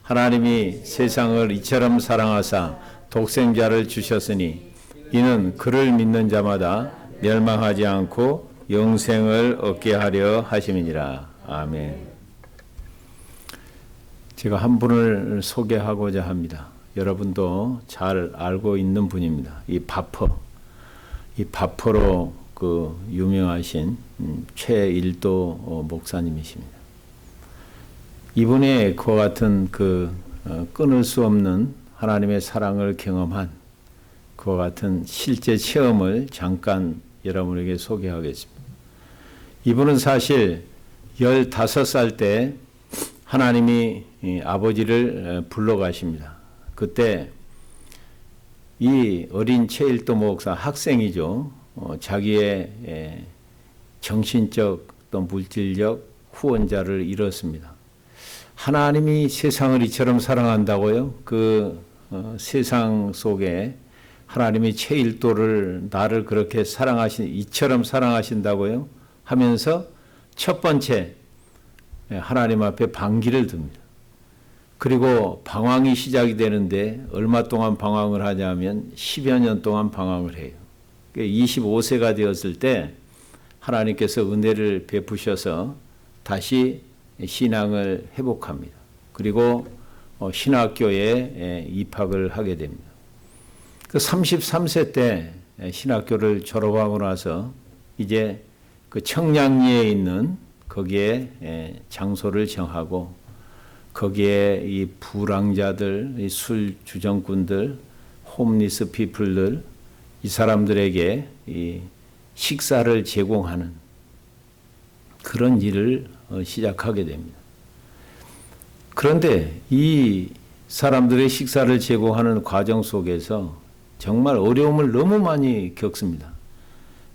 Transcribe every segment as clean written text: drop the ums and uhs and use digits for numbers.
하나님이 세상을 이처럼 사랑하사 독생자를 주셨으니 이는 그를 믿는 자마다 멸망하지 않고 영생을 얻게 하려 하심이니라. 아멘. 제가 한 분을 소개하고자 합니다. 여러분도 잘 알고 있는 분입니다. 이 바퍼로 그 유명하신 최일도 목사님이십니다. 이분의 그와 같은 끊을 수 없는 하나님의 사랑을 경험한 그와 같은 실제 체험을 잠깐 여러분에게 소개하겠습니다. 이분은 사실 15살 때 하나님이 아버지를 불러가십니다. 그때 이 어린 최일도 목사 학생이죠. 자기의 정신적 또 물질적 후원자를 잃었습니다. 하나님이 세상을 이처럼 사랑한다고요? 세상 속에 하나님이 최일도를 나를 그렇게 이처럼 사랑하신다고요? 하면서 첫 번째 하나님 앞에 반기를 듭니다. 그리고 방황이 시작이 되는데 얼마 동안 방황을 하냐면 10여 년 동안 방황을 해요. 25세가 되었을 때 하나님께서 은혜를 베푸셔서 다시 신앙을 회복합니다. 그리고 신학교에 입학을 하게 됩니다. 33세 때 신학교를 졸업하고 나서 이제 그 청량리에 있는 거기에 장소를 정하고 거기에 이 불황자들, 이 술 주정꾼들, 홈리스 피플들 이 사람들에게 이 식사를 제공하는 그런 일을 시작하게 됩니다. 그런데 이 사람들의 식사를 제공하는 과정 속에서 정말 어려움을 너무 많이 겪습니다.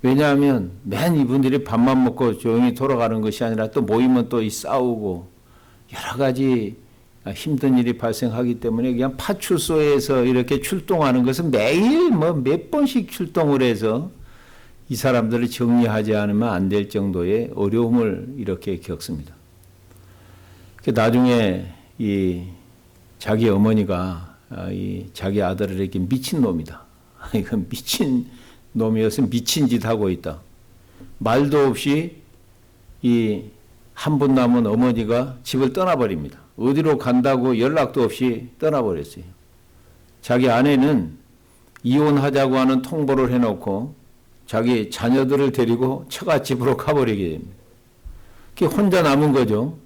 왜냐하면 맨 이분들이 밥만 먹고 조용히 돌아가는 것이 아니라 또 모이면 또 싸우고 여러 가지 힘든 일이 발생하기 때문에 그냥 파출소에서 이렇게 출동하는 것은 매일 몇 번씩 출동을 해서 이 사람들을 정리하지 않으면 안 될 정도의 어려움을 이렇게 겪습니다. 나중에 자기 어머니가 자기 아들에게 미친 놈이다. 이건 미친 놈이어서 미친 짓 하고 있다. 말도 없이 한 분 남은 어머니가 집을 떠나버립니다. 어디로 간다고 연락도 없이 떠나버렸어요. 자기 아내는 이혼하자고 하는 통보를 해놓고 자기 자녀들을 데리고 처갓집으로 가버리게 됩니다. 그게 혼자 남은 거죠.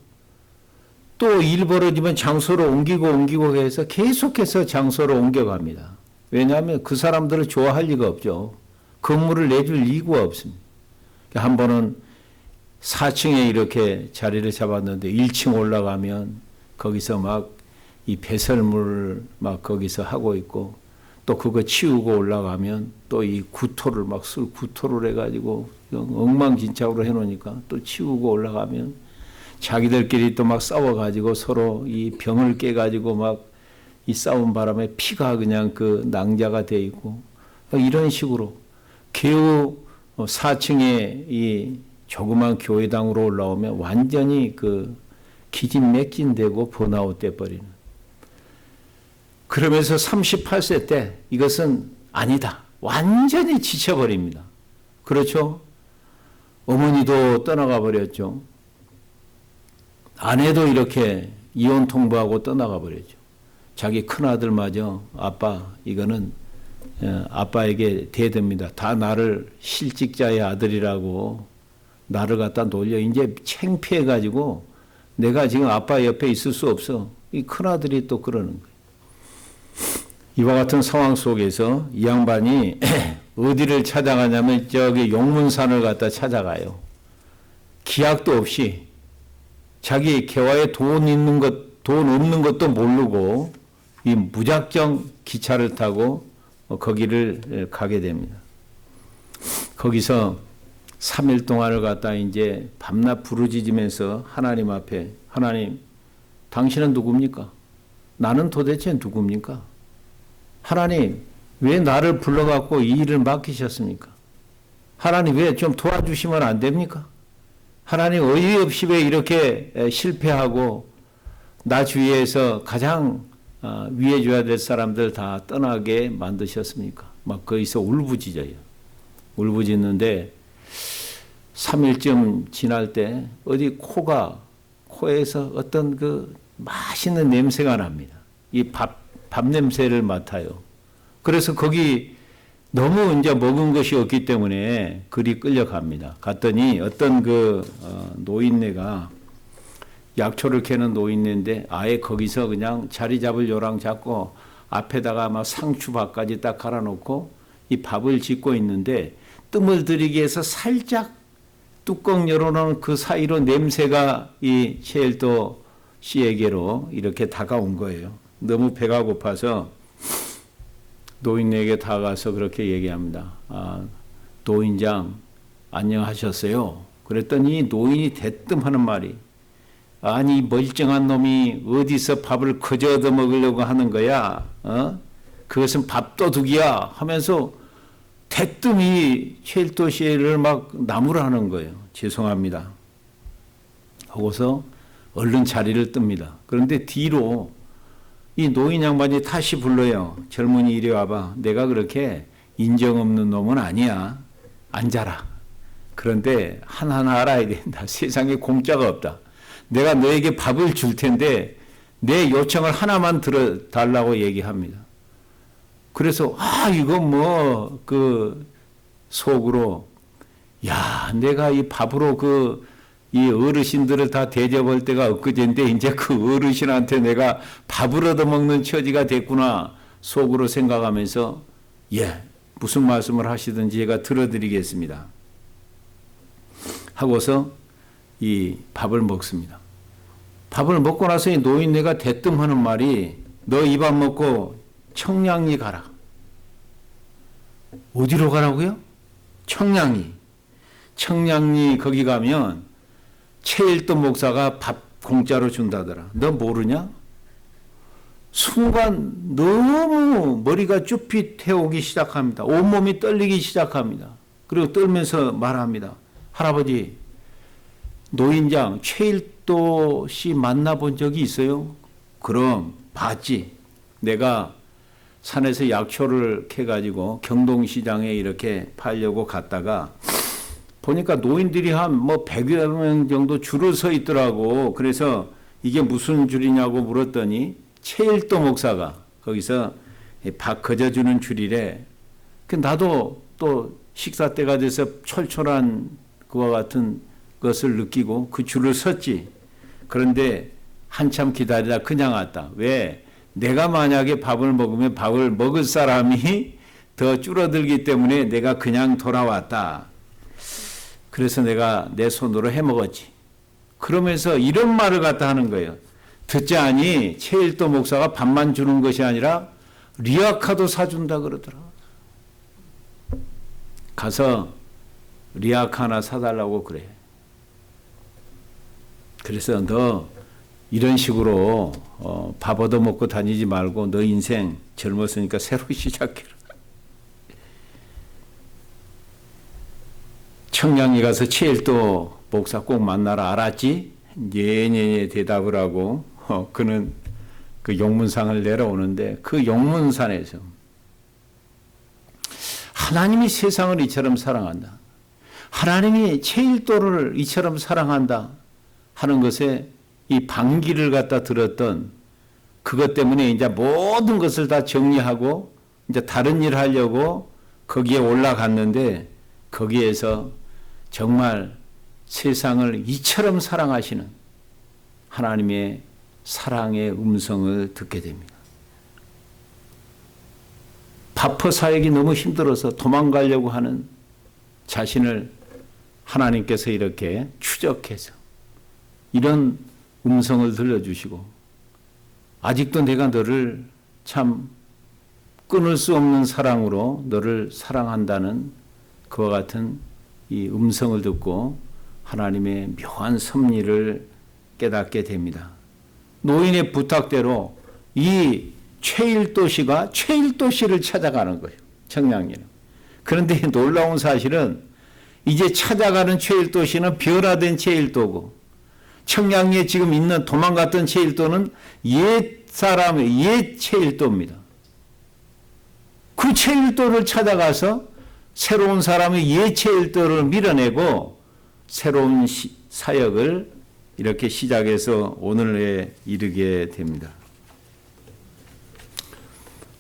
또 일 벌어지면 장소로 옮기고 해서 계속해서 장소로 옮겨갑니다. 왜냐하면 그 사람들을 좋아할 리가 없죠. 건물을 내줄 이유가 없습니다. 한 번은 4층에 이렇게 자리를 잡았는데 1층 올라가면 거기서 막 이 배설물을 막 거기서 하고 있고 또 그거 치우고 올라가면 또 이 구토를 막 술 구토를 해가지고 엉망진창으로 해놓으니까 또 치우고 올라가면 자기들끼리 또 막 싸워가지고 서로 이 병을 깨가지고 막 이 싸운 바람에 피가 그냥 낭자가 돼 있고 이런 식으로 겨우 4층에 이 조그만 교회당으로 올라오면 완전히 기진맥진되고 번아웃 돼버리는. 그러면서 38세 때 이것은 아니다. 완전히 지쳐버립니다. 그렇죠? 어머니도 떠나가 버렸죠. 아내도 이렇게 이혼 통보하고 떠나가 버렸죠. 자기 큰아들마저 아빠 이거는 아빠에게 대듭니다. 다 나를 실직자의 아들이라고 나를 갖다 놀려. 이제 창피해가지고 내가 지금 아빠 옆에 있을 수 없어. 이 큰아들이 또 그러는 거예요. 이와 같은 상황 속에서 이 양반이 어디를 찾아가냐면 저기 용문산을 갖다 찾아가요. 기약도 없이 자기 개화에 돈 없는 것도 모르고 이 무작정 기차를 타고 거기를 가게 됩니다. 거기서 3일 동안을 갖다 이제 밤낮 부르짖으면서 하나님 앞에 하나님 당신은 누굽니까? 나는 도대체 누굽니까? 하나님 왜 나를 불러갖고 이 일을 맡기셨습니까? 하나님 왜 좀 도와주시면 안 됩니까? 하나님 어이없이 왜 이렇게 실패하고 나 주위에서 가장 위해 줘야 될 사람들 다 떠나게 만드셨습니까? 막 거기서 울부짖어요. 울부짖는데 3일쯤 지날 때 어디 코에서 어떤 그 맛있는 냄새가 납니다. 이 밥 냄새를 맡아요. 그래서 거기 너무 이제 먹은 것이 없기 때문에 그리 끌려갑니다. 갔더니 어떤 노인네가 약초를 캐는 노인네인데 아예 거기서 그냥 자리 잡을 요랑 잡고 앞에다가 막 상추밥까지 딱 갈아놓고 이 밥을 짓고 있는데 뜸을 들이기 위해서 살짝 뚜껑 열어놓은 그 사이로 냄새가 이 최일도 씨에게로 이렇게 다가온 거예요. 너무 배가 고파서 노인에게 다가가서 그렇게 얘기합니다. 노인장 안녕하셨어요. 그랬더니 노인이 대뜸 하는 말이 아니 멀쩡한 놈이 어디서 밥을 거저 얻어 먹으려고 하는 거야. 그것은 밥도둑이야 하면서 대뜸 이 최일도 씨를 막 나무라는 거예요. 죄송합니다. 하고서 얼른 자리를 뜹니다. 그런데 뒤로 이 노인 양반이 다시 불러요. 젊은이 이리 와봐. 내가 그렇게 인정 없는 놈은 아니야. 앉아라. 그런데 하나하나 알아야 된다. 세상에 공짜가 없다. 내가 너에게 밥을 줄 텐데 내 요청을 하나만 들어달라고 얘기합니다. 그래서 이거 속으로 내가 이 밥으로 이 어르신들을 다 대접할 때가 엊그제인데 이제 그 어르신한테 내가 밥을 얻어먹는 처지가 됐구나 속으로 생각하면서 무슨 말씀을 하시든지 제가 들어드리겠습니다 하고서 이 밥을 먹습니다. 밥을 먹고 나서 이 노인네가 대뜸 하는 말이 너 이 밥 먹고 청량리 가라. 어디로 가라고요? 청량리 거기 가면 최일도 목사가 밥 공짜로 준다더라. 너 모르냐? 순간 너무 머리가 쭈삣해오기 시작합니다. 온몸이 떨리기 시작합니다. 그리고 떨면서 말합니다. 할아버지, 노인장 최일도 씨 만나본 적이 있어요? 그럼 봤지. 내가 산에서 약초를 캐가지고 경동시장에 이렇게 팔려고 갔다가 보니까 노인들이 한 100여 명 정도 줄을 서 있더라고. 그래서 이게 무슨 줄이냐고 물었더니 최일도 목사가 거기서 밥 거저주는 줄이래. 나도 또 식사 때가 돼서 철철한 그와 같은 것을 느끼고 그 줄을 섰지. 그런데 한참 기다리다 그냥 왔다. 왜? 내가 만약에 밥을 먹으면 밥을 먹을 사람이 더 줄어들기 때문에 내가 그냥 돌아왔다. 그래서 내가 내 손으로 해먹었지. 그러면서 이런 말을 갖다 하는 거예요. 듣지 않니? 최일도 목사가 밥만 주는 것이 아니라 리아카도 사준다 그러더라. 가서 리아카 하나 사달라고 그래. 그래서 너 이런 식으로 밥 얻어먹고 다니지 말고 너 인생 젊었으니까 새로 시작해라. 청량리 가서 최일도 목사 꼭 만나라. 알았지? 예 대답을 하고 그는 그 용문상을 내려오는데 그 용문산에서 하나님이 세상을 이처럼 사랑한다. 하나님이 최일도를 이처럼 사랑한다 하는 것에 이 반기를 갖다 들었던 그것 때문에 이제 모든 것을 다 정리하고 이제 다른 일을 하려고 거기에 올라갔는데 거기에서 정말 세상을 이처럼 사랑하시는 하나님의 사랑의 음성을 듣게 됩니다. 바퍼 사역이 너무 힘들어서 도망가려고 하는 자신을 하나님께서 이렇게 추적해서 이런 음성을 들려주시고 아직도 내가 너를 참 끊을 수 없는 사랑으로 너를 사랑한다는 그와 같은 이 음성을 듣고 하나님의 묘한 섭리를 깨닫게 됩니다. 노인의 부탁대로 이 최일도 씨가 최일도 씨를 찾아가는 거예요. 청량리는. 그런데 놀라운 사실은 이제 찾아가는 최일도 씨는 변화된 최일도고 청량리에 지금 있는 도망갔던 제1도는 옛 사람의 옛 제1도입니다. 그 제1도를 찾아가서 새로운 사람의 옛 제1도를 밀어내고 새로운 사역을 이렇게 시작해서 오늘에 이르게 됩니다.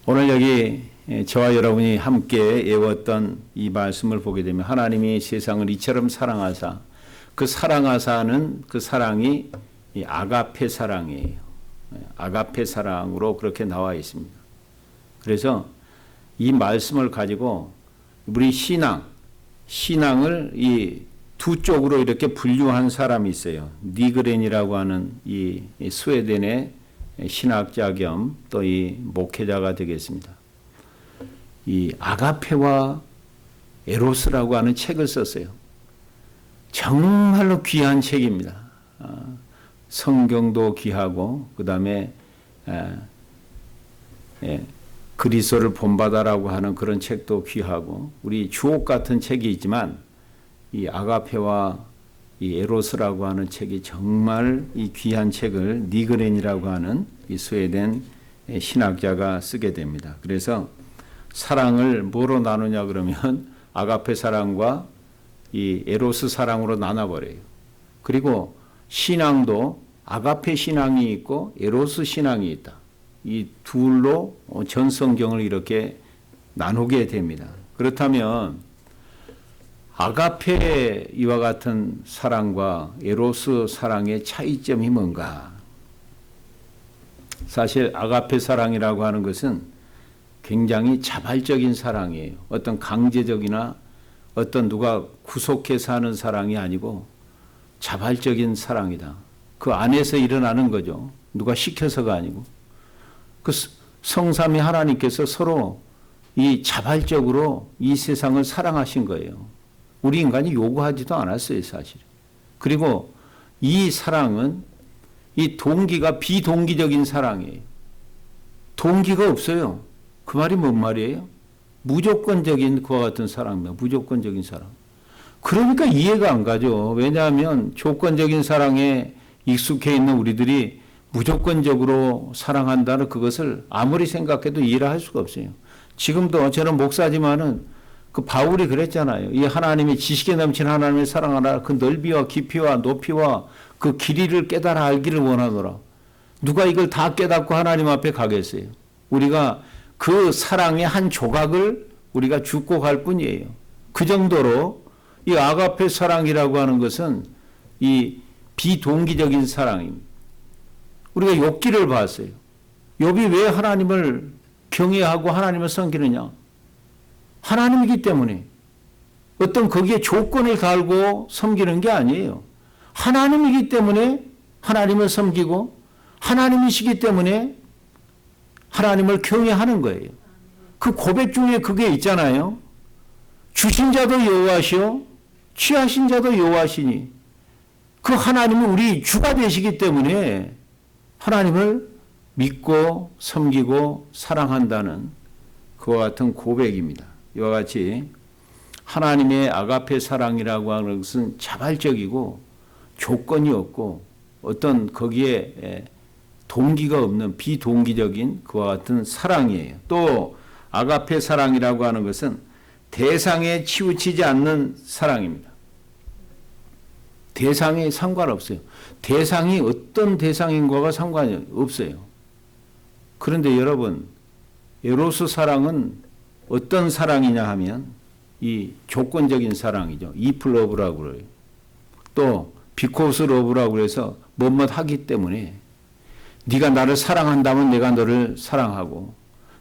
오늘 여기 저와 여러분이 함께 외웠던 이 말씀을 보게 되면 하나님이 세상을 이처럼 사랑하사 그 사랑하사는 그 사랑이 이 아가페 사랑이에요. 아가페 사랑으로 그렇게 나와 있습니다. 그래서 이 말씀을 가지고 우리 신앙을 이 두 쪽으로 이렇게 분류한 사람이 있어요. 니그렌이라고 하는 이 스웨덴의 신학자 겸 또 이 목회자가 되겠습니다. 이 아가페와 에로스라고 하는 책을 썼어요. 정말로 귀한 책입니다. 성경도 귀하고 그 다음에 그리스도를 본받아라고 하는 그런 책도 귀하고 우리 주옥 같은 책이 있지만 이 아가페와 이 에로스라고 하는 책이 정말 이 귀한 책을 니그렌이라고 하는 이 스웨덴 신학자가 쓰게 됩니다. 그래서 사랑을 뭐로 나누냐 그러면 아가페 사랑과 이 에로스 사랑으로 나눠버려요. 그리고 신앙도 아가페 신앙이 있고 에로스 신앙이 있다. 이 둘로 전 성경을 이렇게 나누게 됩니다. 그렇다면 아가페 이와 같은 사랑과 에로스 사랑의 차이점이 뭔가? 사실 아가페 사랑이라고 하는 것은 굉장히 자발적인 사랑이에요. 어떤 강제적이나 어떤 누가 구속해서 하는 사랑이 아니고 자발적인 사랑이다. 그 안에서 일어나는 거죠. 누가 시켜서가 아니고. 그 성삼위 하나님께서 서로 이 자발적으로 이 세상을 사랑하신 거예요. 우리 인간이 요구하지도 않았어요, 사실. 그리고 이 사랑은 이 동기가 비동기적인 사랑이에요. 동기가 없어요. 그 말이 뭔 말이에요? 무조건적인 그와 같은 사랑입니다. 무조건적인 사랑. 그러니까 이해가 안 가죠. 왜냐하면 조건적인 사랑에 익숙해 있는 우리들이 무조건적으로 사랑한다는 그것을 아무리 생각해도 이해를 할 수가 없어요. 지금도 저는 목사지만은 그 바울이 그랬잖아요. 이 하나님의 지식에 넘친 하나님을 사랑하라. 그 넓이와 깊이와 높이와 그 길이를 깨달아 알기를 원하노라. 누가 이걸 다 깨닫고 하나님 앞에 가겠어요? 우리가 그 사랑의 한 조각을 우리가 죽고 갈 뿐이에요. 그 정도로 이 아가페 사랑이라고 하는 것은 이 비동기적인 사랑입니다. 우리가 욥기를 봤어요. 욥이 왜 하나님을 경외하고 하나님을 섬기느냐? 하나님이기 때문에 어떤 거기에 조건을 달고 섬기는 게 아니에요. 하나님이기 때문에 하나님을 섬기고 하나님이시기 때문에 하나님을 경외하는 거예요. 그 고백 중에 그게 있잖아요. 주신 자도 여호와시요 취하신 자도 여호와시니 그 하나님은 우리 주가 되시기 때문에 하나님을 믿고 섬기고 사랑한다는 그와 같은 고백입니다. 이와 같이 하나님의 아가페 사랑이라고 하는 것은 자발적이고 조건이 없고 어떤 거기에 동기가 없는 비동기적인 그와 같은 사랑이에요. 또 아가페 사랑이라고 하는 것은 대상에 치우치지 않는 사랑입니다. 대상에 상관없어요. 대상이 어떤 대상인가가 상관이 없어요. 그런데 여러분, 에로스 사랑은 어떤 사랑이냐 하면 이 조건적인 사랑이죠. 이프 러브라고 그래요. 또 비코스 러브라고 그래서 뭐뭇 하기 때문에 네가 나를 사랑한다면 내가 너를 사랑하고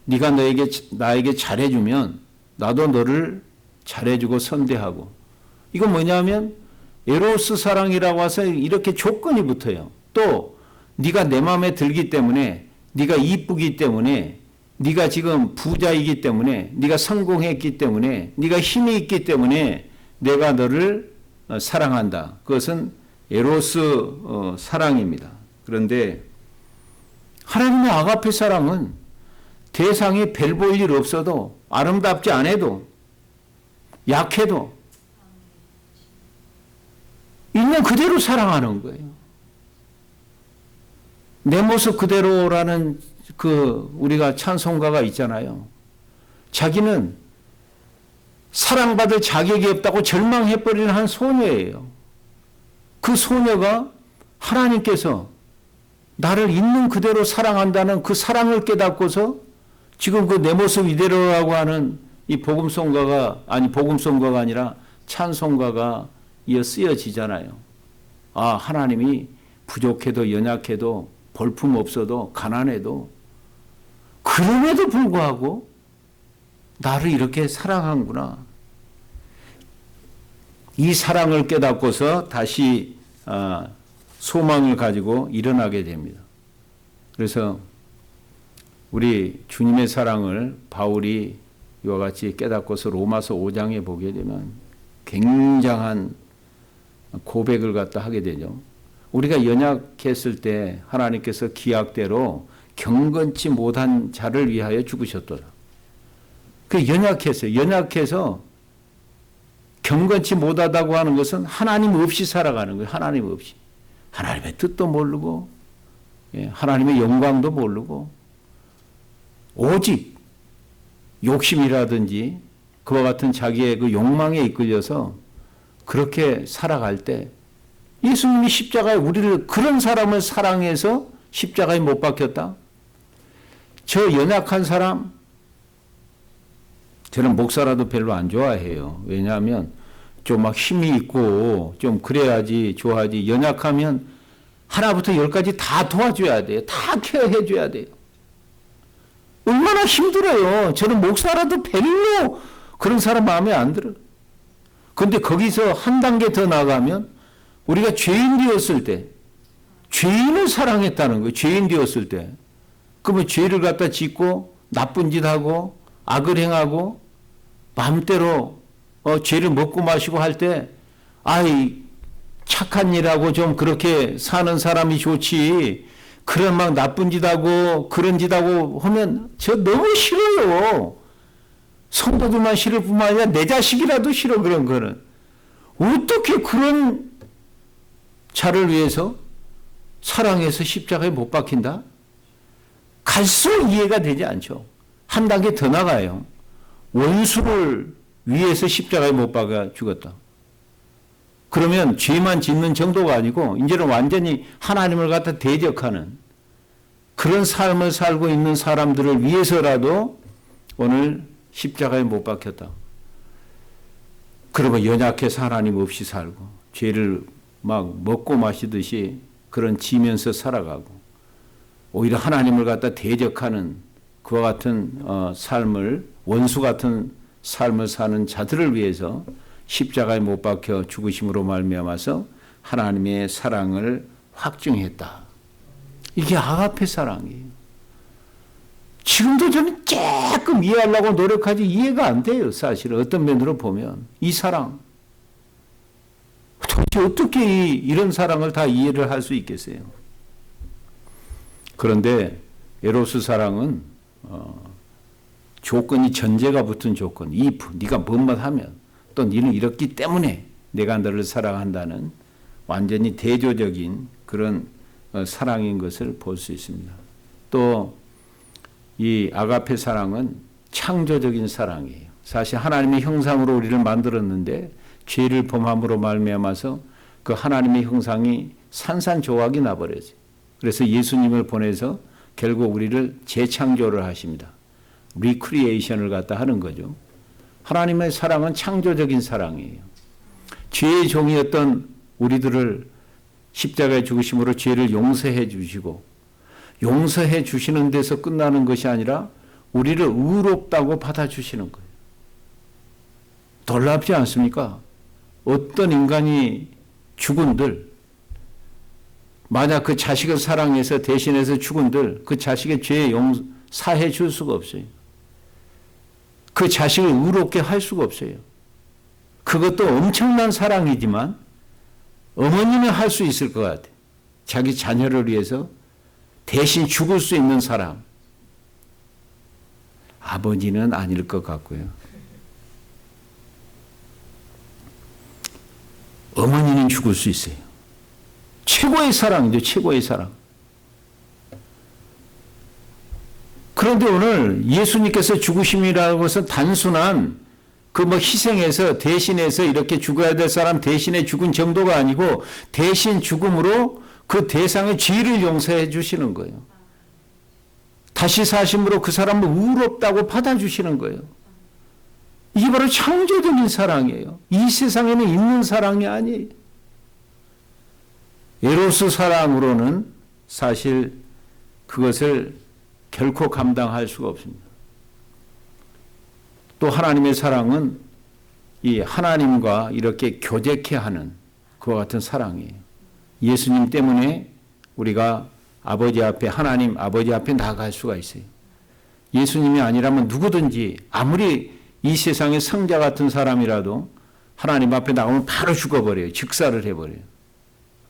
네가 나에게 잘해주면 나도 너를 잘해주고 선대하고 이건 뭐냐면 에로스 사랑이라고 해서 이렇게 조건이 붙어요. 또 네가 내 마음에 들기 때문에 네가 이쁘기 때문에 네가 지금 부자이기 때문에 네가 성공했기 때문에 네가 힘이 있기 때문에 내가 너를 사랑한다. 그것은 에로스 사랑입니다. 그런데 하나님의 아가페 사랑은 대상에 별 볼 일 없어도 아름답지 않아도 약해도 있는 그대로 사랑하는 거예요. 내 모습 그대로라는 그 우리가 찬송가가 있잖아요. 자기는 사랑받을 자격이 없다고 절망해버리는 한 소녀예요. 그 소녀가 하나님께서 나를 있는 그대로 사랑한다는 그 사랑을 깨닫고서 지금 그 내 모습 이대로라고 하는 이 복음송가가 아니라 찬송가가 이어 쓰여지잖아요. 아, 하나님이 부족해도 연약해도 볼품 없어도 가난해도 그럼에도 불구하고 나를 이렇게 사랑하는구나. 이 사랑을 깨닫고서 다시 소망을 가지고 일어나게 됩니다. 그래서 우리 주님의 사랑을 바울이 이와 같이 깨닫고서 로마서 5장에 보게 되면 굉장한 고백을 갖다 하게 되죠. 우리가 연약했을 때 하나님께서 기약대로 경건치 못한 자를 위하여 죽으셨더라. 그 연약했어요. 연약해서 경건치 못하다고 하는 것은 하나님 없이 살아가는 거예요. 하나님 없이. 하나님의 뜻도 모르고 하나님의 영광도 모르고 오직 욕심이라든지 그와 같은 자기의 그 욕망에 이끌려서 그렇게 살아갈 때 예수님이 십자가에 우리를 그런 사람을 사랑해서 십자가에 못 박혔다. 저 연약한 사람 저는 목사라도 별로 안 좋아해요. 왜냐하면 좀 막 힘이 있고 좀 그래야지 좋아하지. 연약하면 하나부터 열까지 다 도와줘야 돼요. 다 케어해 줘야 돼요. 얼마나 힘들어요. 저는 목사라도 별로 그런 사람 마음에 안 들어요. 그런데 거기서 한 단계 더 나가면 우리가 죄인 되었을 때 죄인을 사랑했다는 거예요. 죄인 되었을 때. 그러면 죄를 갖다 짓고 나쁜 짓 하고 악을 행하고 마음대로 죄를 먹고 마시고 할 때 아이 착한 일하고 좀 그렇게 사는 사람이 좋지 그런 막 나쁜 짓하고 그런 짓하고 하면 저 너무 싫어요. 성도들만 싫을 뿐만 아니라 내 자식이라도 싫어. 그런 거는 어떻게 그런 자를 위해서 사랑해서 십자가에 못 박힌다? 갈수록 이해가 되지 않죠. 한 단계 더 나가요. 원수를 위해서 십자가에 못 박아 죽었다. 그러면 죄만 짓는 정도가 아니고 이제는 완전히 하나님을 갖다 대적하는 그런 삶을 살고 있는 사람들을 위해서라도 오늘 십자가에 못 박혔다. 그러면 연약해서 하나님 없이 살고 죄를 막 먹고 마시듯이 그런 지면서 살아가고 오히려 하나님을 갖다 대적하는 그와 같은 삶을 원수 같은 삶을 사는 자들을 위해서 십자가에 못 박혀 죽으심으로 말미암아서 하나님의 사랑을 확증했다. 이게 아가페 사랑이에요. 지금도 저는 조금 이해하려고 노력하지 이해가 안 돼요. 사실은 어떤 면으로 보면 이 사랑 도대체 어떻게 이런 사랑을 다 이해를 할 수 있겠어요. 그런데 에로스 사랑은 조건이 전제가 붙은 조건. if 네가 뭐뭐 하면 또 너는 이렇기 때문에 내가 너를 사랑한다는 완전히 대조적인 그런 사랑인 것을 볼 수 있습니다. 또 이 아가페 사랑은 창조적인 사랑이에요. 사실 하나님의 형상으로 우리를 만들었는데 죄를 범함으로 말미암아서 그 하나님의 형상이 산산조각이 나버려져. 그래서 예수님을 보내서 결국 우리를 재창조를 하십니다. 리크리에이션을 갖다 하는 거죠. 하나님의 사랑은 창조적인 사랑이에요. 죄의 종이었던 우리들을 십자가에 죽으심으로 죄를 용서해 주시고 용서해 주시는 데서 끝나는 것이 아니라 우리를 의롭다고 받아주시는 거예요. 놀랍지 않습니까? 어떤 인간이 죽은들 만약 그 자식을 사랑해서 대신해서 죽은들 그 자식의 죄 용서해 줄 수가 없어요. 그 자식을 의롭게 할 수가 없어요. 그것도 엄청난 사랑이지만 어머니는 할 수 있을 것 같아요. 자기 자녀를 위해서 대신 죽을 수 있는 사람. 아버지는 아닐 것 같고요. 어머니는 죽을 수 있어요. 최고의 사랑이죠. 최고의 사랑. 그런데 오늘 예수님께서 죽으심이라는 것은 단순한 그 뭐 희생해서 대신해서 이렇게 죽어야 될 사람 대신에 죽은 정도가 아니고 대신 죽음으로 그 대상의 죄를 용서해 주시는 거예요. 다시 사심으로 그 사람을 의롭다고 받아주시는 거예요. 이게 바로 창조적인 사랑이에요. 이 세상에는 있는 사랑이 아니에요. 에로스 사랑으로는 사실 그것을 결코 감당할 수가 없습니다. 또 하나님의 사랑은 이 하나님과 이렇게 교제케 하는 그와 같은 사랑이에요. 예수님 때문에 우리가 아버지 앞에, 하나님 아버지 앞에 나아갈 수가 있어요. 예수님이 아니라면 누구든지 아무리 이 세상의 성자 같은 사람이라도 하나님 앞에 나오면 바로 죽어버려요. 즉사를 해버려요.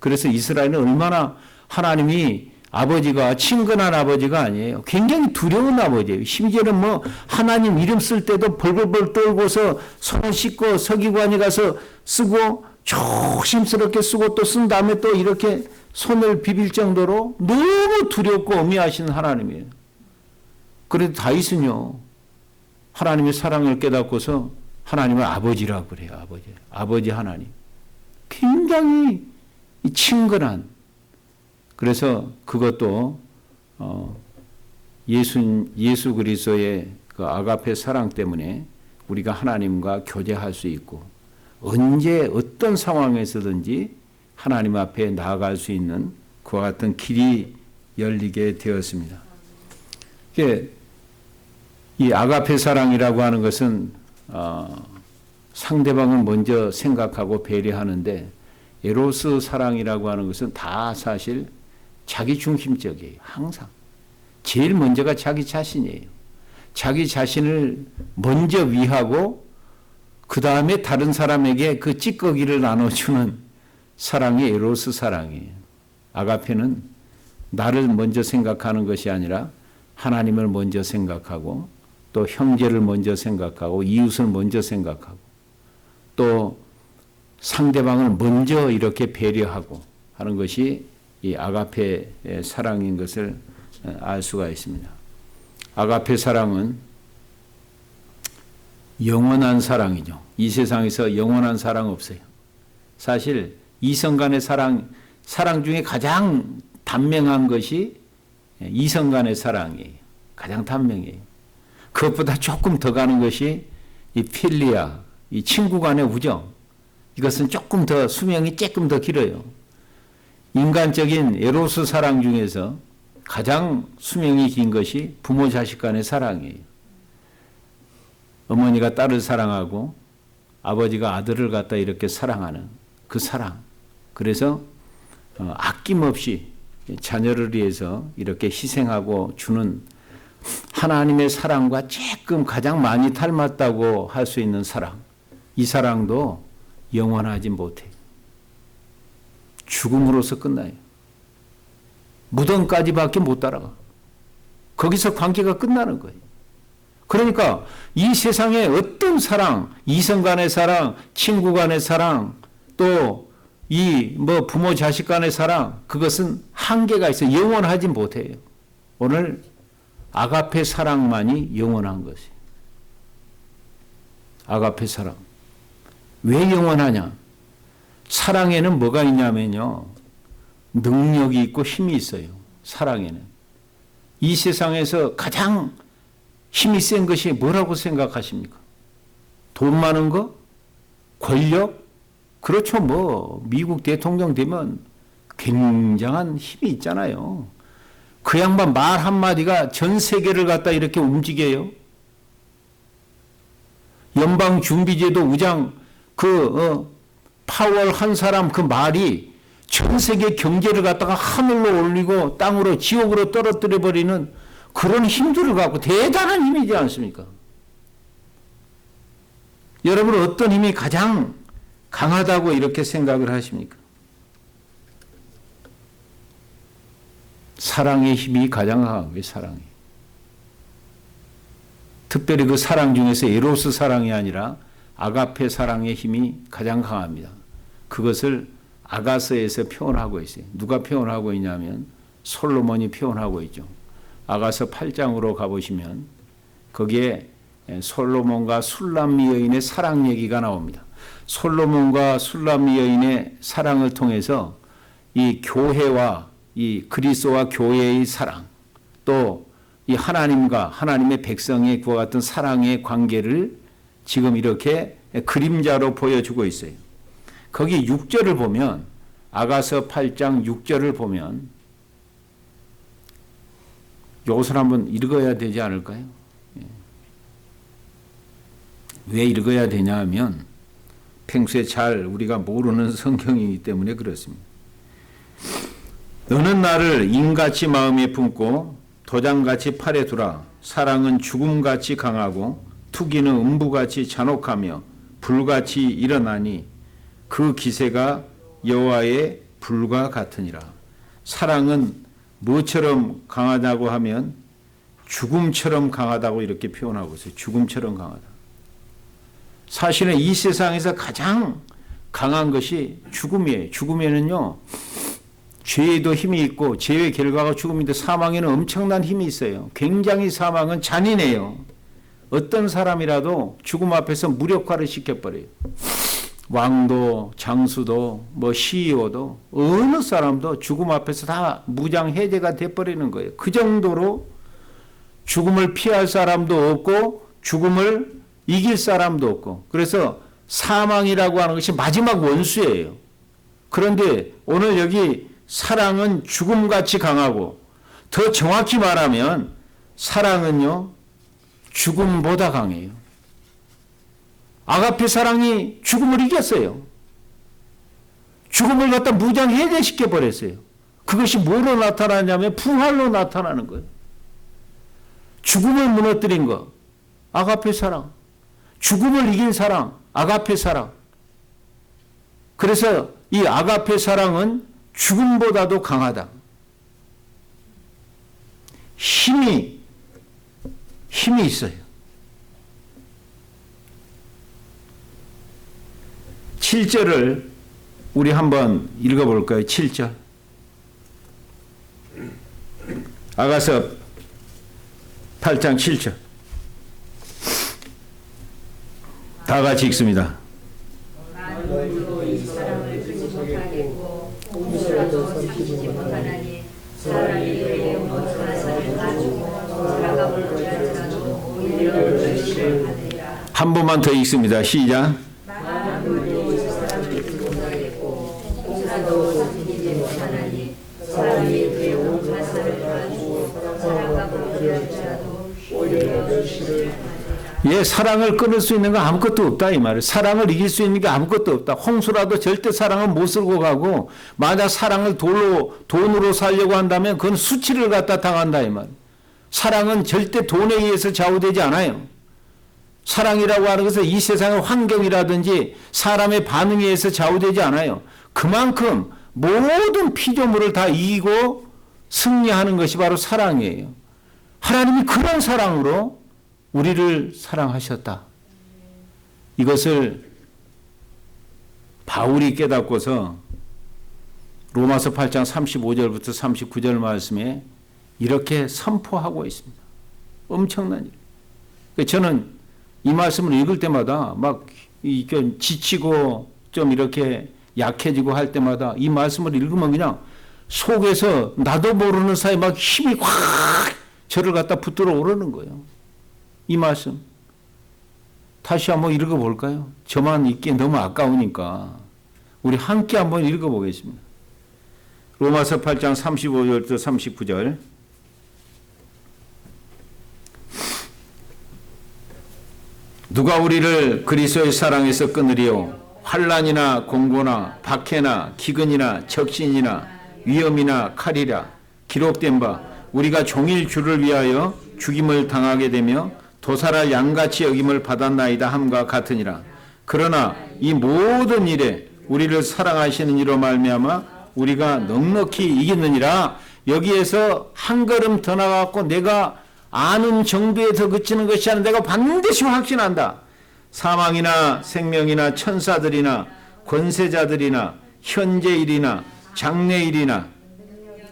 그래서 이스라엘은 얼마나 하나님이 아버지가 친근한 아버지가 아니에요. 굉장히 두려운 아버지예요. 심지어는 뭐 하나님 이름 쓸 때도 벌벌벌 떨고서 손을 씻고 서기관이 가서 쓰고 조심스럽게 쓰고 또 쓴 다음에 또 이렇게 손을 비빌 정도로 너무 두렵고 엄해하신 하나님이에요. 그래도 다윗은요, 하나님의 사랑을 깨닫고서 하나님을 아버지라고 그래요. 아버지 하나님. 굉장히 친근한. 그래서 그것도 예수 그리스도의 그 아가페 사랑 때문에 우리가 하나님과 교제할 수 있고 언제 어떤 상황에서든지 하나님 앞에 나아갈 수 있는 그와 같은 길이 열리게 되었습니다. 이 아가페 사랑이라고 하는 것은 상대방을 먼저 생각하고 배려하는데 에로스 사랑이라고 하는 것은 다 사실 자기 중심적이에요. 항상. 제일 먼저가 자기 자신이에요. 자기 자신을 먼저 위하고 그 다음에 다른 사람에게 그 찌꺼기를 나눠주는 사랑이 에로스 사랑이에요. 아가페는 나를 먼저 생각하는 것이 아니라 하나님을 먼저 생각하고 또 형제를 먼저 생각하고 이웃을 먼저 생각하고 또 상대방을 먼저 이렇게 배려하고 하는 것이 이 아가페의 사랑인 것을 알 수가 있습니다. 아가페 사랑은 영원한 사랑이죠. 이 세상에서 영원한 사랑 없어요. 사실 이성 간의 사랑 중에 가장 단명한 것이 이성 간의 사랑이에요. 가장 단명해요. 그것보다 조금 더 가는 것이 이 필리아, 이 친구 간의 우정. 이것은 조금 더 수명이 조금 더 길어요. 인간적인 에로스 사랑 중에서 가장 수명이 긴 것이 부모 자식 간의 사랑이에요. 어머니가 딸을 사랑하고 아버지가 아들을 갖다 이렇게 사랑하는 그 사랑. 그래서 아낌없이 자녀를 위해서 이렇게 희생하고 주는 하나님의 사랑과 조금 가장 많이 닮았다고 할 수 있는 사랑. 이 사랑도 영원하지 못해요. 죽음으로써 끝나요. 무덤까지밖에 못 따라가. 거기서 관계가 끝나는 거예요. 그러니까 이 세상에 어떤 사랑, 이성 간의 사랑, 친구 간의 사랑, 또 이 뭐 부모 자식 간의 사랑, 그것은 한계가 있어요. 영원하지 못해요. 오늘 아가페 사랑만이 영원한 것이에요. 아가페 사랑. 왜 영원하냐? 사랑에는 뭐가 있냐면요. 능력이 있고 힘이 있어요. 사랑에는. 이 세상에서 가장 힘이 센 것이 뭐라고 생각하십니까? 돈 많은 거? 권력? 그렇죠. 뭐 미국 대통령 되면 굉장한 힘이 있잖아요. 그 양반 말 한마디가 전 세계를 갖다 이렇게 움직여요. 연방준비제도 의장 파월 한 사람 그 말이 전 세계 경제를 갖다가 하늘로 올리고 땅으로 지옥으로 떨어뜨려 버리는 그런 힘들을 갖고 대단한 힘이지 않습니까? 여러분은 어떤 힘이 가장 강하다고 이렇게 생각을 하십니까? 사랑의 힘이 가장 강하고요. 사랑이. 특별히 그 사랑 중에서 에로스 사랑이 아니라 아가페 사랑의 힘이 가장 강합니다. 그것을 아가서에서 표현하고 있어요. 누가 표현하고 있냐면 솔로몬이 표현하고 있죠. 아가서 8장으로 가보시면 거기에 솔로몬과 술람 여인의 사랑 얘기가 나옵니다. 솔로몬과 술람 여인의 사랑을 통해서 이 교회와 이 그리스도와 교회의 사랑, 또 이 하나님과 하나님의 백성의 그와 같은 사랑의 관계를 지금 이렇게 그림자로 보여주고 있어요. 거기 6절을 보면, 아가서 8장 6절을 보면 이것을 한번 읽어야 되지 않을까요? 왜 읽어야 되냐 하면 평소에 잘 우리가 모르는 성경이기 때문에 그렇습니다. 너는 나를 인같이 마음에 품고 도장같이 팔에 두라. 사랑은 죽음같이 강하고 투기는 음부같이 잔혹하며 불같이 일어나니 그 기세가 여호와의 불과 같으니라. 사랑은 뭐처럼 강하다고 하면 죽음처럼 강하다고 이렇게 표현하고 있어요. 죽음처럼 강하다. 사실은 이 세상에서 가장 강한 것이 죽음이에요. 죽음에는요, 죄에도 힘이 있고 죄의 결과가 죽음인데 사망에는 엄청난 힘이 있어요. 굉장히 사망은 잔인해요. 어떤 사람이라도 죽음 앞에서 무력화를 시켜버려요. 왕도 장수도 뭐 CEO도 어느 사람도 죽음 앞에서 다 무장 해제가 돼버리는 거예요. 그 정도로 죽음을 피할 사람도 없고 죽음을 이길 사람도 없고, 그래서 사망이라고 하는 것이 마지막 원수예요. 그런데 오늘 여기 사랑은 죽음같이 강하고, 더 정확히 말하면 사랑은요 죽음보다 강해요. 아가페 사랑이 죽음을 이겼어요. 죽음을 갖다 무장 해제시켜 버렸어요. 그것이 뭐로 나타나냐면 부활로 나타나는 거예요. 죽음을 무너뜨린 것, 아가페 사랑. 죽음을 이긴 사랑, 아가페 사랑. 그래서 이 아가페 사랑은 죽음보다도 강하다. 힘이 있어요. 7절을 우리 한번 읽어볼까요? 7절. 아가서 8장 7절. 다 같이 읽습니다. 한 번만 더 읽습니다. 시작. 예, 사랑을 끊을 수 있는 거 아무것도 없다 이 말이에요. 사랑을 이길 수 있는 게 아무것도 없다. 홍수라도 절대 사랑은 못 쓸고 가고, 만약 사랑을 돈으로 살려고 한다면 그건 수치를 갖다 당한다 이 말이에요. 사랑은 절대 돈에 의해서 좌우되지 않아요. 사랑이라고 하는 것은 이 세상의 환경이라든지 사람의 반응에 의해서 좌우되지 않아요. 그만큼 모든 피조물을 다 이기고 승리하는 것이 바로 사랑이에요. 하나님이 그런 사랑으로 우리를 사랑하셨다. 이것을 바울이 깨닫고서 로마서 8장 35절부터 39절 말씀에 이렇게 선포하고 있습니다. 엄청난 일. 저는 이 말씀을 읽을 때마다 막 지치고 좀 이렇게 약해지고 할 때마다 이 말씀을 읽으면 그냥 속에서 나도 모르는 사이 막 힘이 확 저를 갖다 붙들어 오르는 거예요. 이 말씀 다시 한번 읽어볼까요? 저만 읽기 너무 아까우니까 우리 함께 한번 읽어보겠습니다. 로마서 8장 35절부터 39절. 누가 우리를 그리스도의 사랑에서 끊으리요? 환난이나 공고나 박해나 기근이나 적신이나 위험이나 칼이라. 기록된 바 우리가 종일 주를 위하여 죽임을 당하게 되며 도살할 양같이 여김을 받았나이다 함과 같으니라. 그러나 이 모든 일에 우리를 사랑하시는 이로 말미암아 우리가 넉넉히 이겼느니라. 여기에서 한 걸음 더 나가고 내가 아는 정도에 더 그치는 것이 아니라 내가 반드시 확신한다. 사망이나 생명이나 천사들이나 권세자들이나 현재일이나 장래일이나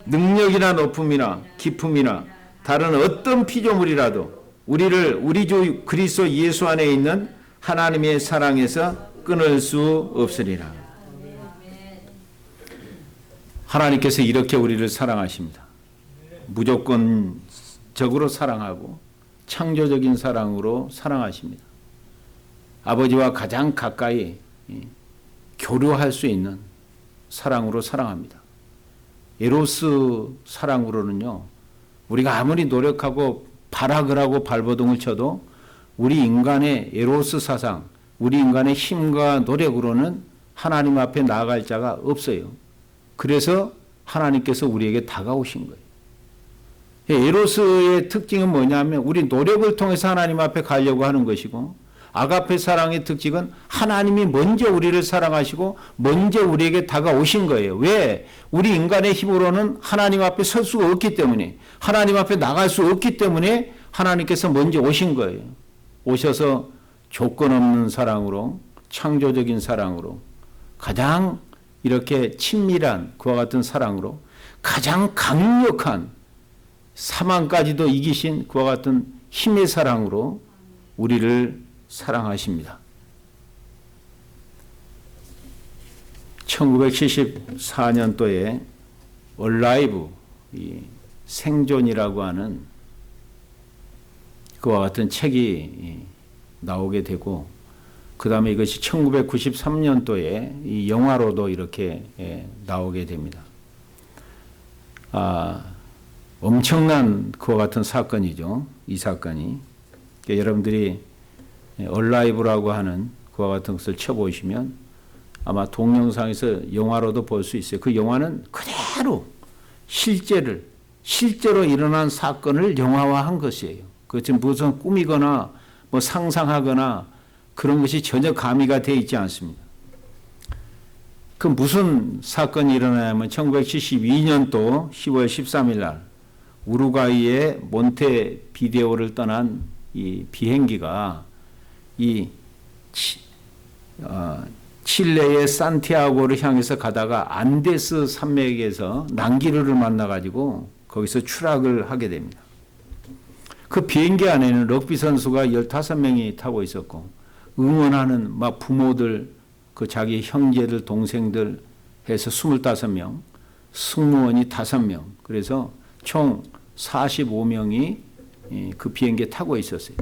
능력이나 높음이나 깊음이나 다른 어떤 피조물이라도 우리를 우리 주 그리스도 예수 안에 있는 하나님의 사랑에서 끊을 수 없으리라. 하나님께서 이렇게 우리를 사랑하십니다. 무조건적으로 사랑하고 창조적인 사랑으로 사랑하십니다. 아버지와 가장 가까이 교류할 수 있는 사랑으로 사랑합니다. 에로스 사랑으로는요, 우리가 아무리 노력하고 발악을 하고 발버둥을 쳐도 우리 인간의 에로스 사상, 우리 인간의 힘과 노력으로는 하나님 앞에 나아갈 자가 없어요. 그래서 하나님께서 우리에게 다가오신 거예요. 에로스의 특징은 뭐냐면 우리 노력을 통해서 하나님 앞에 가려고 하는 것이고, 아가페 사랑의 특징은 하나님이 먼저 우리를 사랑하시고 먼저 우리에게 다가오신 거예요. 왜? 우리 인간의 힘으로는 하나님 앞에 설 수가 없기 때문에, 하나님 앞에 나갈 수 없기 때문에 하나님께서 먼저 오신 거예요. 오셔서 조건 없는 사랑으로, 창조적인 사랑으로, 가장 이렇게 친밀한 그와 같은 사랑으로, 가장 강력한 사망까지도 이기신 그와 같은 힘의 사랑으로 우리를 사랑하십니다. 1974년도에 얼라이브, 생존이라고 하는 그와 같은 책이 나오게 되고, 그 다음에 이것이 1993년도에 이 영화로도 이렇게 나오게 됩니다. 엄청난 그와 같은 사건이죠. 이 사건이. 그러니까 여러분들이 얼라이브라고 하는 그와 같은 것을 쳐보시면 아마 동영상에서 영화로도 볼 수 있어요. 그 영화는 그대로 실제로 일어난 사건을 영화화한 것이에요. 그것이 무슨 꾸미거나 뭐 상상하거나 그런 것이 전혀 가미가 되어 있지 않습니다. 그 무슨 사건이 일어나냐면 1972년도 10월 13일 날 우루과이의 몬테비데오를 떠난 이 비행기가 이 칠레의 산티아고를 향해서 가다가 안데스 산맥에서 난기류를 만나가지고 거기서 추락을 하게 됩니다. 그 비행기 안에는 럭비 선수가 15명이 타고 있었고, 응원하는 막 부모들, 그 자기 형제들, 동생들 해서 25명, 승무원이 5명, 그래서 총 45명이 그 비행기에 타고 있었어요.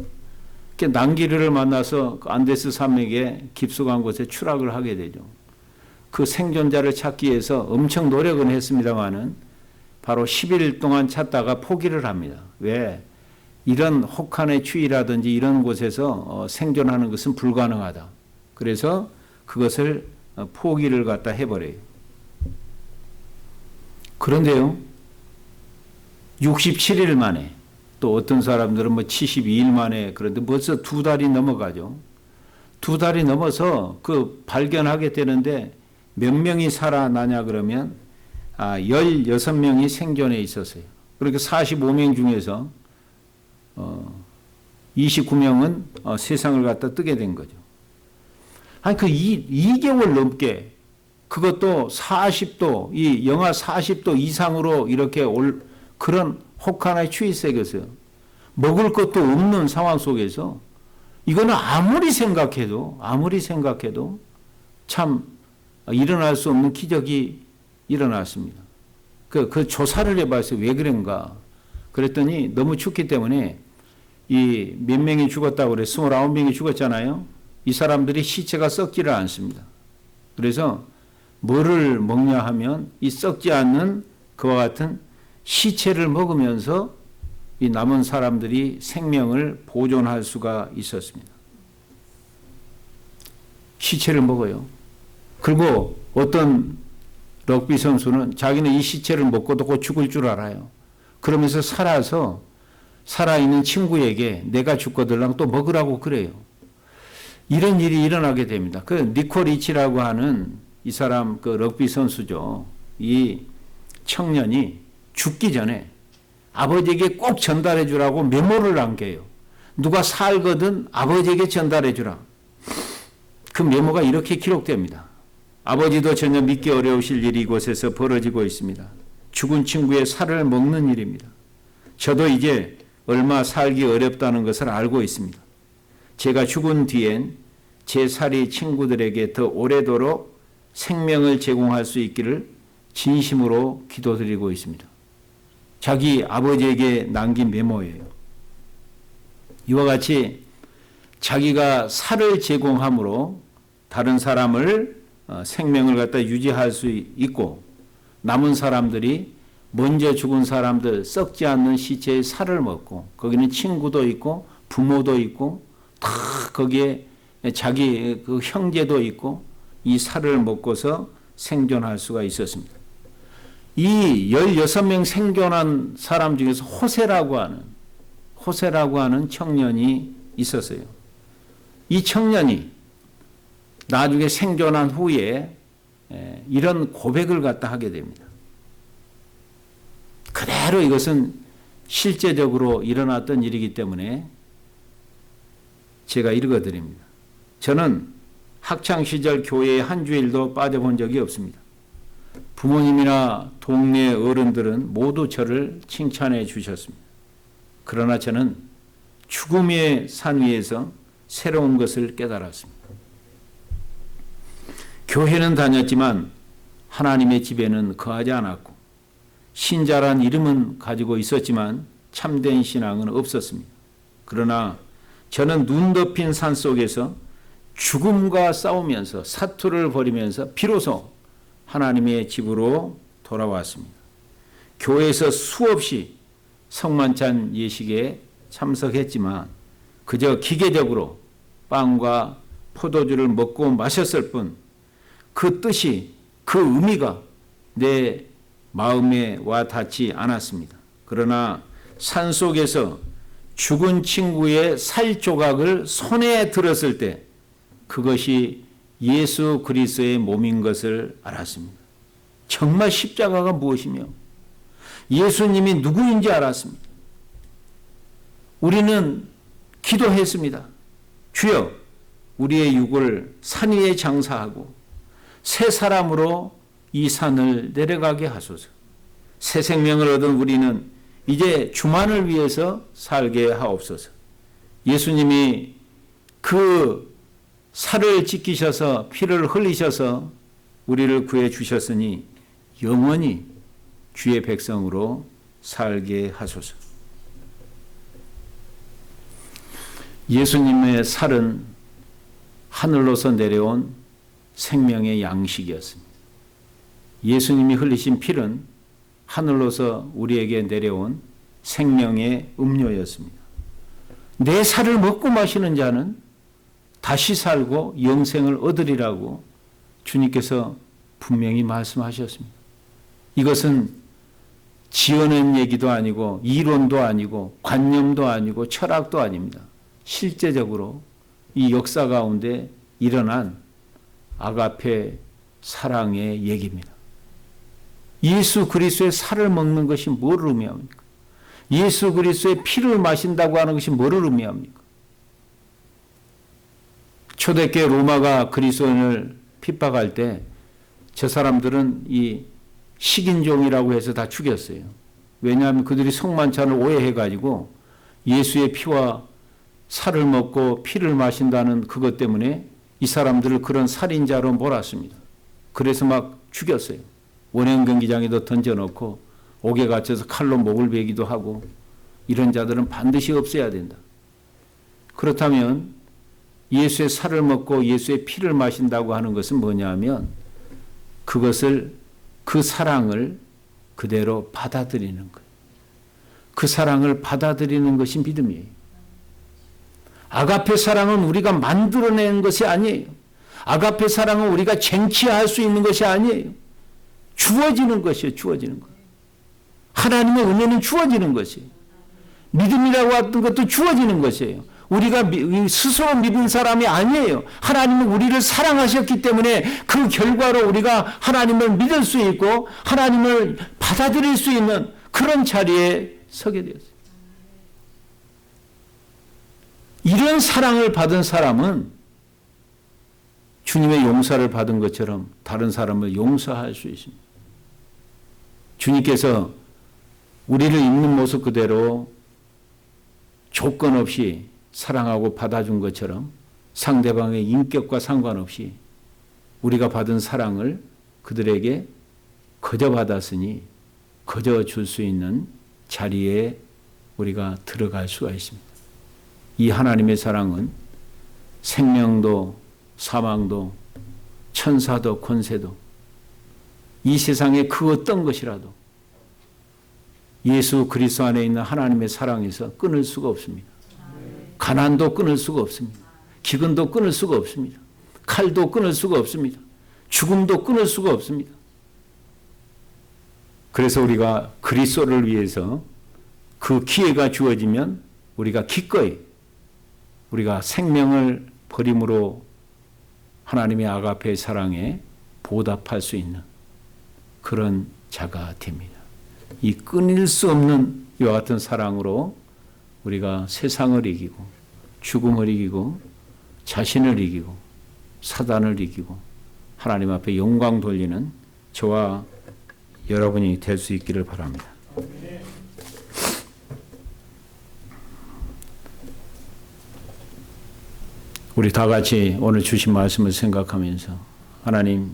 난기류를 만나서 안데스 산맥에 깊숙한 곳에 추락을 하게 되죠. 그 생존자를 찾기 위해서 엄청 노력은 했습니다마는 바로 10일 동안 찾다가 포기를 합니다. 왜? 이런 혹한의 추위라든지 이런 곳에서 생존하는 것은 불가능하다. 그래서 그것을 포기를 갖다 해버려요. 그런데요, 67일 만에, 또 어떤 사람들은 뭐 72일 만에, 그런데 벌써 2달이 넘어가죠. 2달이 넘어서 그 발견하게 되는데 몇 명이 살아나냐 그러면 16명이 생존해 있었어요. 그러니까 45명 중에서 29명은 세상을 갖다 뜨게 된 거죠. 아니, 그 2개월 넘게, 그것도 40도, 이 영하 40도 이상으로 이렇게 그런 혹한의 추위색에서 먹을 것도 없는 상황 속에서 이거는 아무리 생각해도 참 일어날 수 없는 기적이 일어났습니다. 그 조사를 해봐서 왜 그런가 그랬더니 너무 춥기 때문에 이 몇 명이 죽었다고 그래. 29명이 죽었잖아요. 이 사람들이 시체가 썩지를 않습니다. 그래서 뭐를 먹냐 하면 이 썩지 않는 그와 같은 시체를 먹으면서 이 남은 사람들이 생명을 보존할 수가 있었습니다. 시체를 먹어요. 그리고 어떤 럭비 선수는 자기는 이 시체를 먹고도 곧 죽을 줄 알아요. 그러면서 살아있는 친구에게 내가 죽거들랑 또 먹으라고 그래요. 이런 일이 일어나게 됩니다. 그 니코 리치라고 하는 이 사람 그 럭비 선수죠. 이 청년이 죽기 전에 아버지에게 꼭 전달해 주라고 메모를 남겨요. 누가 살거든 아버지에게 전달해 주라. 그 메모가 이렇게 기록됩니다. 아버지도 전혀 믿기 어려우실 일이 이곳에서 벌어지고 있습니다. 죽은 친구의 살을 먹는 일입니다. 저도 이제 얼마 살기 어렵다는 것을 알고 있습니다. 제가 죽은 뒤엔 제 살이 친구들에게 더 오래도록 생명을 제공할 수 있기를 진심으로 기도드리고 있습니다. 자기 아버지에게 남긴 메모예요. 이와 같이 자기가 살을 제공함으로 다른 사람을 생명을 갖다 유지할 수 있고, 남은 사람들이 먼저 죽은 사람들 썩지 않는 시체의 살을 먹고, 거기는 친구도 있고 부모도 있고 다 거기에 자기 그 형제도 있고 이 살을 먹고서 생존할 수가 있었습니다. 이 16명 생존한 사람 중에서 호세라고 하는 청년이 있었어요. 이 청년이 나중에 생존한 후에 이런 고백을 갖다 하게 됩니다. 그대로 이것은 실제적으로 일어났던 일이기 때문에 제가 읽어드립니다. 저는 학창시절 교회에 한 주일도 빠져본 적이 없습니다. 부모님이나 동네 어른들은 모두 저를 칭찬해 주셨습니다. 그러나 저는 죽음의 산 위에서 새로운 것을 깨달았습니다. 교회는 다녔지만 하나님의 집에는 거하지 않았고, 신자란 이름은 가지고 있었지만 참된 신앙은 없었습니다. 그러나 저는 눈 덮인 산 속에서 죽음과 싸우면서 사투를 벌이면서 비로소 하나님의 집으로 돌아왔습니다. 교회에서 수없이 성만찬 예식에 참석했지만 그저 기계적으로 빵과 포도주를 먹고 마셨을 뿐, 그 뜻이, 그 의미가 내 마음에 와 닿지 않았습니다. 그러나 산속에서 죽은 친구의 살 조각을 손에 들었을 때 그것이 예수 그리스도의 몸인 것을 알았습니다. 정말 십자가가 무엇이며 예수님이 누구인지 알았습니다. 우리는 기도했습니다. 주여, 우리의 육을 산 위에 장사하고 새 사람으로 이 산을 내려가게 하소서. 새 생명을 얻은 우리는 이제 주만을 위해서 살게 하옵소서. 예수님이 그 살을 지키셔서 피를 흘리셔서 우리를 구해 주셨으니 영원히 주의 백성으로 살게 하소서. 예수님의 살은 하늘로서 내려온 생명의 양식이었습니다. 예수님이 흘리신 피는 하늘로서 우리에게 내려온 생명의 음료였습니다. 내 살을 먹고 마시는 자는 다시 살고 영생을 얻으리라고 주님께서 분명히 말씀하셨습니다. 이것은 지어낸 얘기도 아니고 이론도 아니고 관념도 아니고 철학도 아닙니다. 실제적으로 이 역사 가운데 일어난 아가페 사랑의 얘기입니다. 예수 그리스도의 살을 먹는 것이 뭐를 의미합니까? 예수 그리스도의 피를 마신다고 하는 것이 뭐를 의미합니까? 초대교회 로마가 그리스도인을 핍박할 때 저 사람들은 이 식인종이라고 해서 다 죽였어요. 왜냐하면 그들이 성만찬을 오해해가지고 예수의 피와 살을 먹고 피를 마신다는 그것 때문에 이 사람들을 그런 살인자로 몰았습니다. 그래서 막 죽였어요. 원형 경기장에도 던져놓고 옥에 갇혀서 칼로 목을 베기도 하고, 이런 자들은 반드시 없애야 된다. 그렇다면 예수의 살을 먹고 예수의 피를 마신다고 하는 것은 뭐냐 하면 그것을, 그 사랑을 그대로 받아들이는 거예요. 그 사랑을 받아들이는 것이 믿음이에요. 아가페 사랑은 우리가 만들어낸 것이 아니에요. 아가페 사랑은 우리가 쟁취할 수 있는 것이 아니에요. 주어지는 것이에요. 주어지는 것. 하나님의 은혜는 주어지는 것이에요. 믿음이라고 하던 것도 주어지는 것이에요. 우리가 스스로 믿은 사람이 아니에요. 하나님은 우리를 사랑하셨기 때문에 그 결과로 우리가 하나님을 믿을 수 있고 하나님을 받아들일 수 있는 그런 자리에 서게 되었어요. 이런 사랑을 받은 사람은 주님의 용서를 받은 것처럼 다른 사람을 용서할 수 있습니다. 주님께서 우리를 있는 모습 그대로 조건 없이 사랑하고 받아준 것처럼 상대방의 인격과 상관없이 우리가 받은 사랑을 그들에게 거저 받았으니 거저 줄 수 있는 자리에 우리가 들어갈 수가 있습니다. 이 하나님의 사랑은 생명도 사망도 천사도 권세도 이 세상의 그 어떤 것이라도 예수 그리스도 안에 있는 하나님의 사랑에서 끊을 수가 없습니다. 가난도 끊을 수가 없습니다. 기근도 끊을 수가 없습니다. 칼도 끊을 수가 없습니다. 죽음도 끊을 수가 없습니다. 그래서 우리가 그리스도를 위해서 그 기회가 주어지면 우리가 기꺼이 우리가 생명을 버림으로 하나님의 아가페의 사랑에 보답할 수 있는 그런 자가 됩니다. 이 끊을 수 없는 이와 같은 사랑으로 우리가 세상을 이기고 죽음을 이기고 자신을 이기고 사단을 이기고 하나님 앞에 영광 돌리는 저와 여러분이 될 수 있기를 바랍니다. 우리 다 같이 오늘 주신 말씀을 생각하면서 하나님,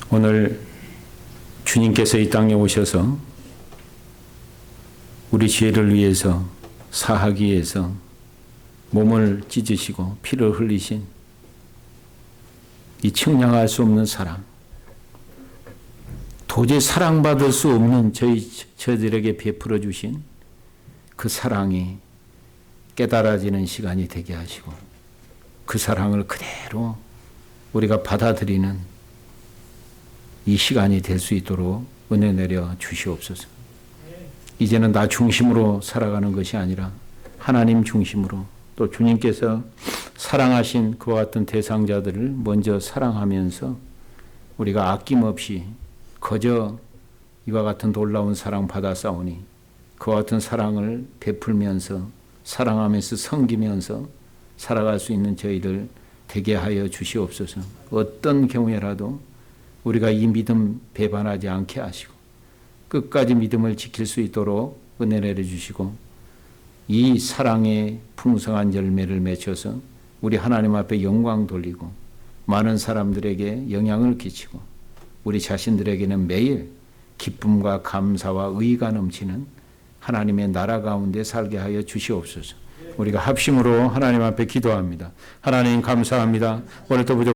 오늘 주님께서 이 땅에 오셔서 우리 죄를 위해서 사하기 위해서 몸을 찢으시고 피를 흘리신 이 측량할 수 없는 사랑, 도저히 사랑받을 수 없는 저희들에게 베풀어 주신 그 사랑이 깨달아지는 시간이 되게 하시고 그 사랑을 그대로 우리가 받아들이는 이 시간이 될 수 있도록 은혜 내려 주시옵소서. 이제는 나 중심으로 살아가는 것이 아니라 하나님 중심으로 또 주님께서 사랑하신 그와 같은 대상자들을 먼저 사랑하면서 우리가 아낌없이 거저 이와 같은 놀라운 사랑 받아싸우니 그와 같은 사랑을 베풀면서 사랑하면서 섬기면서 살아갈 수 있는 저희들 되게 하여 주시옵소서. 어떤 경우에라도 우리가 이 믿음 배반하지 않게 하시고 끝까지 믿음을 지킬 수 있도록 은혜 내려주시고 이 사랑의 풍성한 열매를 맺혀서 우리 하나님 앞에 영광 돌리고 많은 사람들에게 영향을 끼치고 우리 자신들에게는 매일 기쁨과 감사와 의의가 넘치는 하나님의 나라 가운데 살게 하여 주시옵소서. 우리가 합심으로 하나님 앞에 기도합니다. 하나님 감사합니다. 오늘도